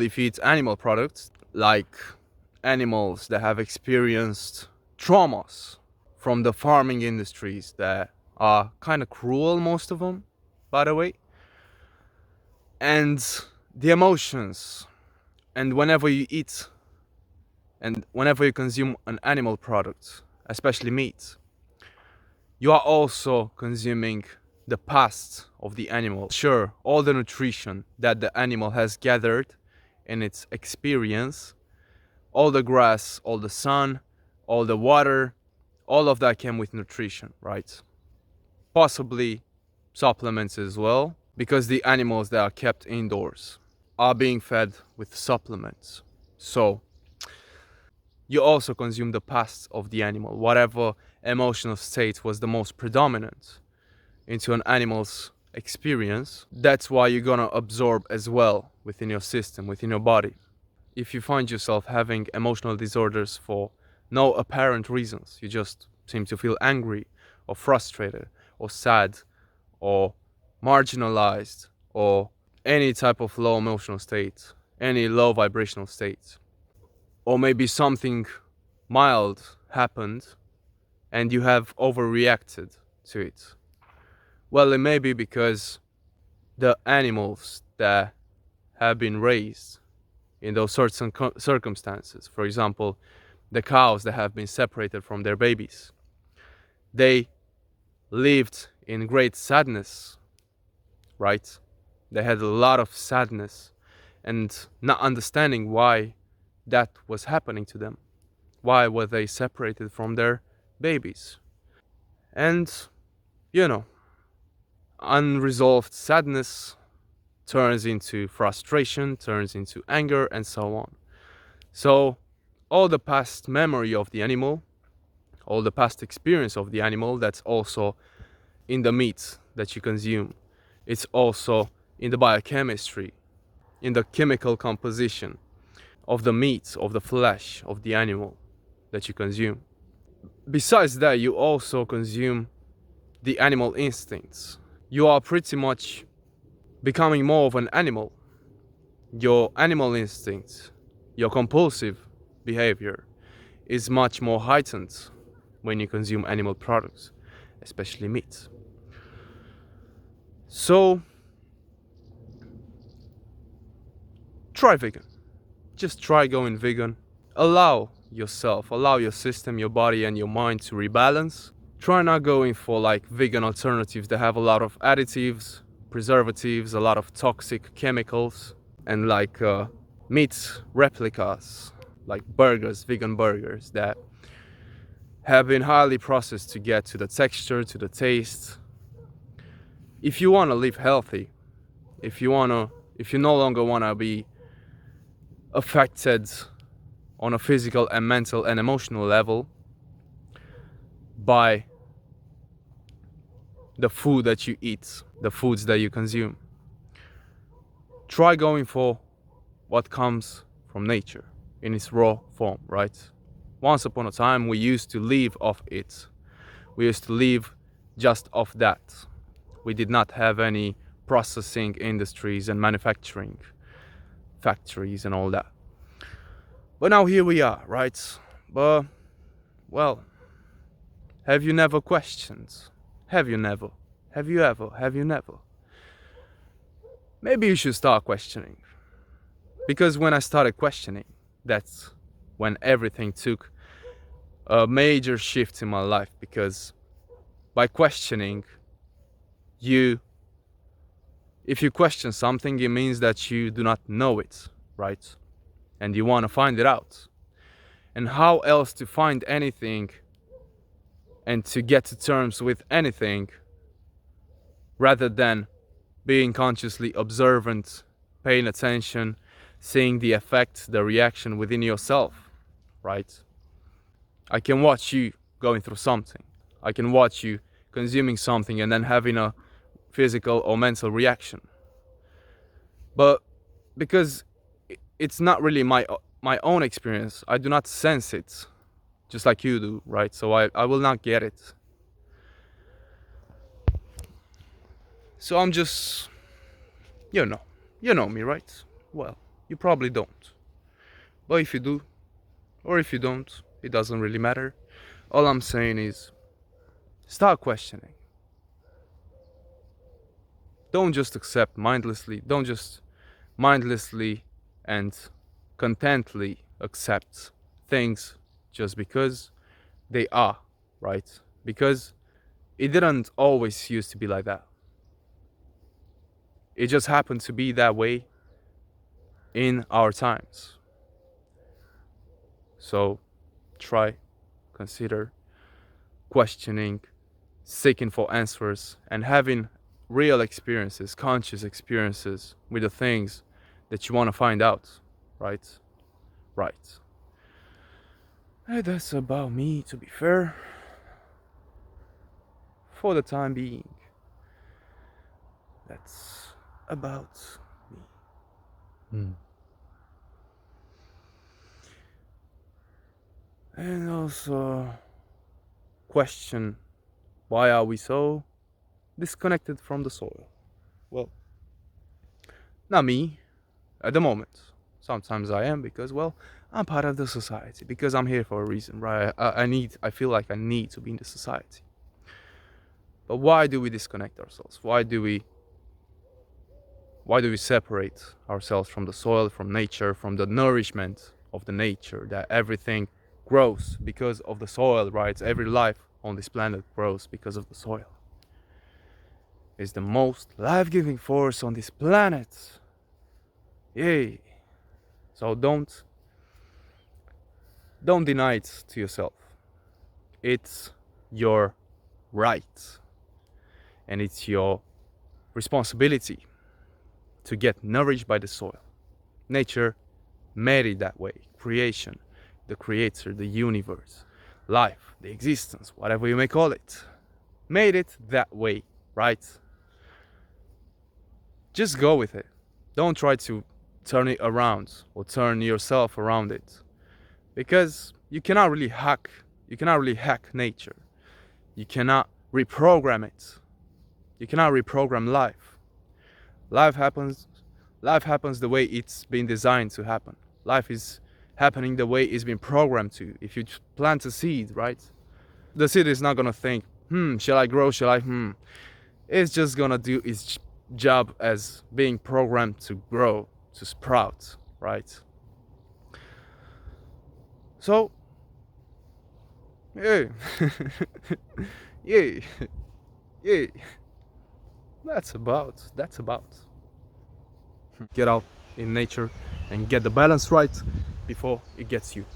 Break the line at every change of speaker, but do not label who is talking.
If you eat animal products, like animals that have experienced traumas from the farming industries that are kind of cruel, most of them, by the way, and the emotions, and whenever you eat and whenever you consume an animal product, especially meat, you are also consuming the past of the animal. Sure, all the nutrition that the animal has gathered in its experience, all the grass, all the sun, all the water, all of that came with nutrition, right? Possibly supplements as well, because the animals that are kept indoors are being fed with supplements. So you also consume the past of the animal, whatever emotional state was the most predominant into an animal's experience. That's why you're gonna absorb as well within your system, within your body. If you find yourself having emotional disorders for no apparent reasons, you just seem to feel angry or frustrated or sad or marginalized or any type of low emotional state, any low vibrational state, or maybe something mild happened and you have overreacted to it. Well, it may be because the animals that have been raised in those certain circumstances, for example, the cows that have been separated from their babies, they lived in great sadness, right? They had a lot of sadness and not understanding why that was happening to them. Why were they separated from their babies? And, you know, unresolved sadness turns into frustration, turns into anger, and so on. So, all the past memory of the animal, all the past experience of the animal, that's also in the meat that you consume. It's also in the biochemistry, in the chemical composition of the meat, of the flesh of the animal that you consume. Besides that, you also consume the animal instincts. You are pretty much becoming more of an animal. Your animal instincts, your compulsive behavior is much more heightened when you consume animal products, especially meat. So, try vegan. Just try going vegan. Allow yourself, allow your system, your body, and your mind to rebalance. Try not going for like vegan alternatives that have a lot of additives, preservatives, a lot of toxic chemicals, and like meat replicas, like burgers, vegan burgers that have been highly processed to get to the texture, to the taste. If you want to live healthy, if you no longer want to be affected on a physical and mental and emotional level by the food that you eat, the foods that you consume, try going for what comes from nature in its raw form, right? Once upon a time, we used to live off it. We used to live just off that. We did not have any processing industries and manufacturing factories and all that. But now here we are, right? But, well, have you never questioned? Have you never? Have you ever? Have you never? Maybe you should start questioning. Because when I started questioning, that's when everything took a major shift in my life. Because by questioning, if you question something, it means that you do not know it, right? And you want to find it out. And how else to find anything and to get to terms with anything rather than being consciously observant, paying attention, seeing the effect, the reaction within yourself, right? I can watch you going through something. I can watch you consuming something and then having a physical or mental reaction. But because it's not really my own experience, I do not sense it just like you do, right? So I will not get it. So I'm just, you know me, right? Well, You probably don't. But if you do, or if you don't, it doesn't really matter. All I'm saying is start questioning. Don't just accept mindlessly. Don't just mindlessly and contently accept things just because they are, right? Because it didn't always used to be like that. It just happened to be that way in our times. So try, consider questioning, seeking for answers, and having real experiences, conscious experiences with the things that you want to find out, right? Right. And that's about me, to be fair. For the time being, that's about me. And also question, why are we so disconnected from the soil? Well, not me at the moment. Sometimes I am because, well, I'm part of the society, because I'm here for a reason, right? I feel like I need to be in the society. But why do we disconnect ourselves? Why do we separate ourselves from the soil, from nature, from the nourishment of the nature, that everything grows because of the soil, right? Every life on this planet grows because of the soil. It's the most life-giving force on this planet. Yay. So don't deny it to yourself. It's your right, and it's your responsibility to get nourished by the soil. Nature made it that way. Creation, the creator, the universe, life, the existence, whatever you may call it, made it that way, right? Just go with it. Don't try to turn it around or turn yourself around it, because you cannot really hack nature. You cannot reprogram it. You cannot reprogram life. Life happens the way it's been designed to happen. Life is happening the way it's been programmed to. If you plant a seed, right? The seed is not gonna think, shall I grow? It's just gonna do its job as being programmed to grow, to sprout, right? So, yeah, yeah, yeah. That's about. Get out in nature and get the balance right before it gets you.